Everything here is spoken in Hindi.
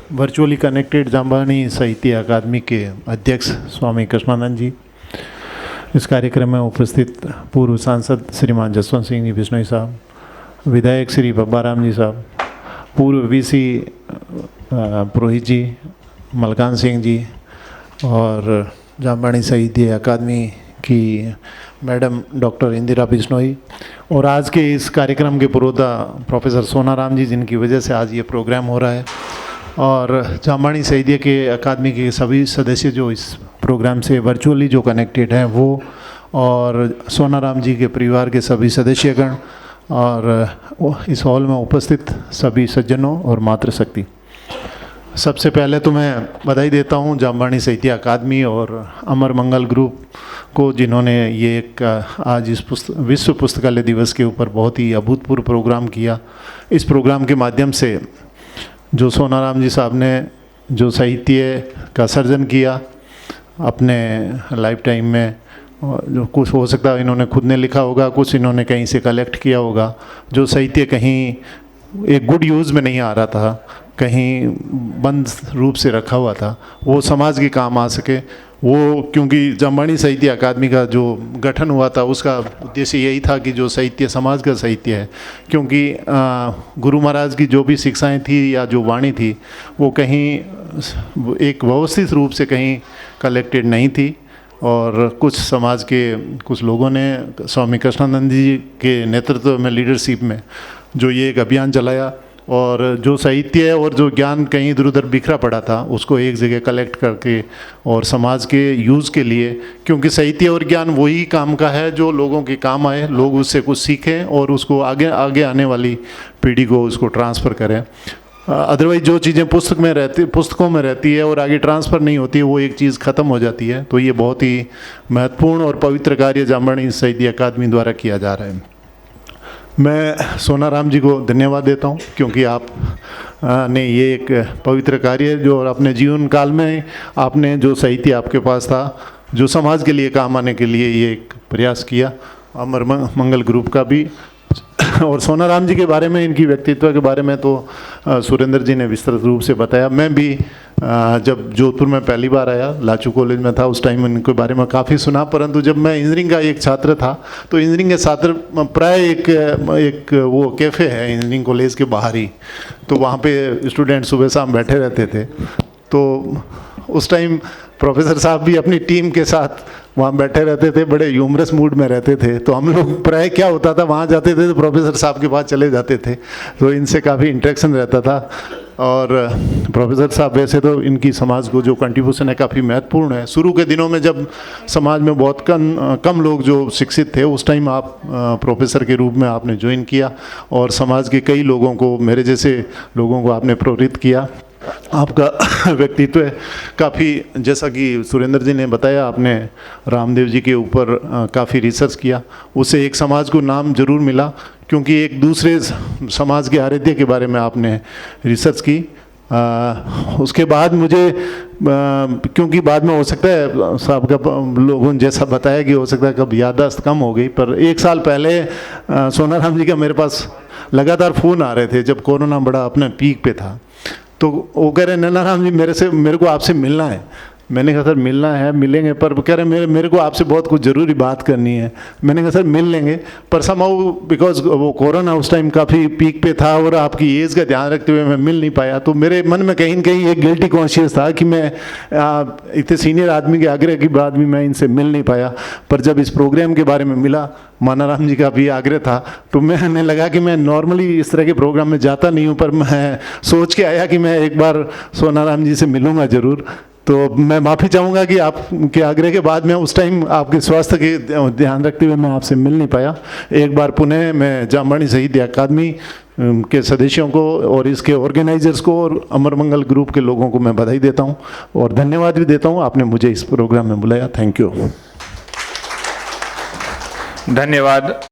वर्चुअली कनेक्टेड जाम्बानी साहित्य अकादमी के अध्यक्ष स्वामी कृष्णानंद जी, इस कार्यक्रम में उपस्थित पूर्व सांसद श्रीमान जसवंत सिंह जी बिश्नोई साहब, विधायक श्री बब्बा राम जी साहब, पूर्व वीसी पुरोहित जी, मलकान सिंह जी और जाम्बानी साहित्य अकादमी की मैडम डॉक्टर इंदिरा बिश्नोई और आज के इस कार्यक्रम के पुरोधा प्रोफेसर सोनाराम जी, जिनकी वजह से आज ये प्रोग्राम हो रहा है, और जाम्बानी साहित्य के अकादमी के सभी सदस्य जो इस प्रोग्राम से वर्चुअली जो कनेक्टेड हैं वो, और सोनाराम जी के परिवार के सभी सदस्यगण और इस हॉल में उपस्थित सभी सज्जनों और मातृशक्ति। सबसे पहले तो मैं बधाई देता हूं जाम्बानी साहित्य अकादमी और अमर मंगल ग्रुप को, जिन्होंने ये एक आज इस विश्व पुस्तकालय दिवस के ऊपर बहुत ही अभूतपूर्व प्रोग्राम किया। इस प्रोग्राम के माध्यम से जो सोनाराम जी साहब ने जो साहित्य का सर्जन किया अपने लाइफ टाइम में, जो कुछ हो सकता है इन्होंने खुद ने लिखा होगा, कुछ इन्होंने कहीं से कलेक्ट किया होगा, जो साहित्य कहीं एक गुड यूज़ में नहीं आ रहा था, कहीं बंद रूप से रखा हुआ था, वो समाज के काम आ सके। वो क्योंकि जाम्बानी साहित्य अकादमी का जो गठन हुआ था उसका उद्देश्य यही था कि जो साहित्य समाज का साहित्य है, क्योंकि गुरु महाराज की जो भी शिक्षाएं थी या जो वाणी थी वो कहीं एक व्यवस्थित रूप से कहीं कलेक्टेड नहीं थी, और कुछ समाज के कुछ लोगों ने स्वामी कृष्णानंद जी के नेतृत्व में, लीडरशिप में जो ये एक अभियान चलाया और जो साहित्य और जो ज्ञान कहीं इधर उधर बिखरा पड़ा था उसको एक जगह कलेक्ट करके और समाज के यूज़ के लिए, क्योंकि साहित्य और ज्ञान वही काम का है जो लोगों के काम आए, लोग उससे कुछ सीखें और उसको आगे आगे आने वाली पीढ़ी को उसको ट्रांसफ़र करें। अदरवाइज जो चीज़ें पुस्तकों में रहती है और आगे ट्रांसफ़र नहीं होती है, वो एक चीज़ ख़त्म हो जाती है। तो ये बहुत ही महत्वपूर्ण और पवित्र कार्य जाम्बानी साहित्य अकादमी द्वारा किया जा रहा है। मैं सोनाराम जी को धन्यवाद देता हूँ, क्योंकि आप ने ये एक पवित्र कार्य जो अपने जीवन काल में आपने जो साहित्य आपके पास था, जो समाज के लिए काम आने के लिए ये एक प्रयास किया। अमर मंगल ग्रुप का भी, और सोनाराम जी के बारे में, इनकी व्यक्तित्व के बारे में तो सुरेंद्र जी ने विस्तृत रूप से बताया। मैं भी जब जोधपुर में पहली बार आया, लाचू कॉलेज में था, उस टाइम इनके बारे में काफ़ी सुना, परंतु जब मैं इंजीनियरिंग का एक छात्र था तो इंजीनियरिंग के छात्र प्राय एक वो कैफ़े है इंजीनियरिंग कॉलेज के बाहर ही, तो वहाँ पे स्टूडेंट सुबह शाम बैठे रहते थे। तो उस टाइम प्रोफेसर साहब भी अपनी टीम के साथ वहाँ बैठे रहते थे, बड़े ह्यूमरस मूड में रहते थे। तो हम लोग प्राय क्या होता था, वहाँ जाते थे तो प्रोफेसर साहब के पास चले जाते थे, तो इनसे काफ़ी इंटरेक्शन रहता था। और प्रोफेसर साहब वैसे तो इनकी समाज को जो कंट्रीब्यूशन है काफ़ी महत्वपूर्ण है। शुरू के दिनों में जब समाज में बहुत कम लोग जो शिक्षित थे, उस टाइम आप प्रोफेसर के रूप में आपने ज्वाइन किया और समाज के कई लोगों को, मेरे जैसे लोगों को आपने प्रेरित किया। आपका व्यक्तित्व काफ़ी, जैसा कि सुरेंद्र जी ने बताया, आपने रामदेव जी के ऊपर काफ़ी रिसर्च किया, उससे एक समाज को नाम जरूर मिला, क्योंकि एक दूसरे समाज के आराध्य के बारे में आपने रिसर्च की। उसके बाद मुझे क्योंकि बाद में हो सकता है साहब का लोगों ने जैसा बताया कि हो सकता है कब याददाश्त कम हो गई, पर एक साल पहले सोनाराम जी का मेरे पास लगातार फ़ोन आ रहे थे जब कोरोना बड़ा अपने पीक पे था। तो वो कह रहे नैनाराम जी मेरे को आपसे मिलना है। मैंने कहा सर मिलना है, मिलेंगे, पर कह रहे मेरे को आपसे बहुत कुछ ज़रूरी बात करनी है। मैंने कहा सर मिल लेंगे, पर समहाउ बिकॉज वो कोरोना उस टाइम काफ़ी पीक पे था और आपकी एज का ध्यान रखते हुए मैं मिल नहीं पाया। तो मेरे मन में कहीं न कहीं एक गिल्टी कॉन्शियस था कि मैं इतने सीनियर आदमी के आग्रह के बाद भी मैं इनसे मिल नहीं पाया। पर जब इस प्रोग्राम के बारे में मिला, मानाराम जी का भी आग्रह था, तो मैंने लगा कि मैं नॉर्मली इस तरह के प्रोग्राम में जाता नहीं हूँ, पर मैं सोच के आया कि मैं एक बार सोनाराम जी से मिलूँगा ज़रूर। तो मैं माफ़ी चाहूँगा कि आपके आग्रह के बाद मैं उस टाइम आपके स्वास्थ्य के ध्यान रखते हुए मैं आपसे मिल नहीं पाया। एक बार पुनः मैं जाम्बानी साहित्य अकादमी के सदस्यों को और इसके ऑर्गेनाइजर्स को और अमर मंगल ग्रुप के लोगों को मैं बधाई देता हूँ और धन्यवाद भी देता हूँ, आपने मुझे इस प्रोग्राम में बुलाया। Thank you. धन्यवाद।